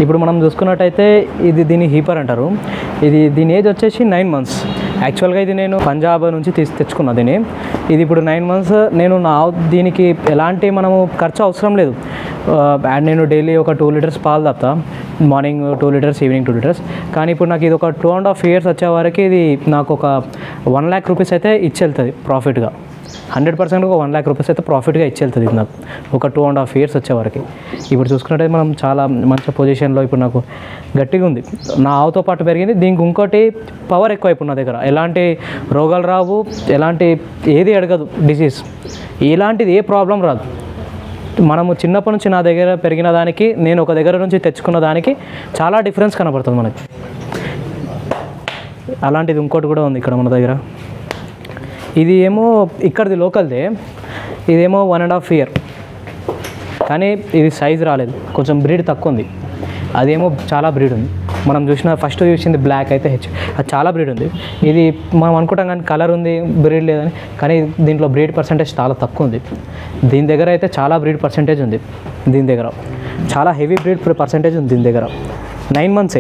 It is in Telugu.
ఇప్పుడు మనం చూసుకున్నట్టయితే ఇది దీన్ని హీపర్ అంటారు. దీని ఏజ్ వచ్చేసి 9 months. యాక్చువల్గా ఇది నేను పంజాబ్ నుంచి తెచ్చుకున్నా దీన్ని. ఇది ఇప్పుడు 9 months. నేను దీనికి ఎలాంటి మనము ఖర్చు అవసరం లేదు. అండ్ నేను డైలీ ఒక 2 liters పాలు తాగుతా. Morning 2 liters, evening 2 liters. కానీ ఇప్పుడు నాకు ఇది ఒక 2.5 years వచ్చే వరకు ఇది నాకు ఒక 1 lakh rupees అయితే ఇచ్చేళ్తుంది ప్రాఫిట్గా. 100% ఒక 1 lakh rupees అయితే ప్రాఫిట్గా ఇచ్చేళ్తుంది ఇది నాకు ఒక 2.5 years వచ్చే వరకు. ఇప్పుడు చూసుకున్నట్టయితే మనం చాలా మంచి పొజిషన్లో ఇప్పుడు నాకు గట్టిగా ఉంది. నా ఆవుతో పాటు పెరిగింది. దీనికి ఇంకోటి పవర్ ఎక్కువ అయిపోయింది నా దగ్గర. ఎలాంటి రోగాలు రావు, ఎలాంటి ఏది అడగదు, డిసీజ్ ఇలాంటిది ఏ ప్రాబ్లం రాదు. మనము చిన్నప్పటి నుంచి నా దగ్గర పెరిగిన దానికి నేను ఒక దగ్గర నుంచి తెచ్చుకున్న దానికి చాలా డిఫరెన్స్ కనబడుతుంది మనకి. అలాంటిది ఇంకోటి కూడా ఉంది ఇక్కడ మన దగ్గర. ఇది ఏమో ఇక్కడిది లోకల్దే, ఇదేమో 1.5 year. కానీ ఇది సైజ్ రాలేదు, కొంచెం బ్రీడ్ తక్కువ ఉంది. అదేమో చాలా బ్రీడ్ ఉంది. మనం ఫస్ట్ చూసింది బ్లాక్ అయితే అది చాలా బ్రీడ్ ఉంది. ఇది మనం అనుకుంటాం కానీ కలర్ ఉంది, బ్రీడ్ లేదని. కానీ దీంట్లో బ్రీడ్ పర్సెంటేజ్ చాలా తక్కువ ఉంది. దీని దగ్గర అయితే చాలా బ్రీడ్ పర్సెంటేజ్ ఉంది. దీని దగ్గర చాలా హెవీ బ్రీడ్ పర్సెంటేజ్ ఉంది. దీని దగ్గర 9 months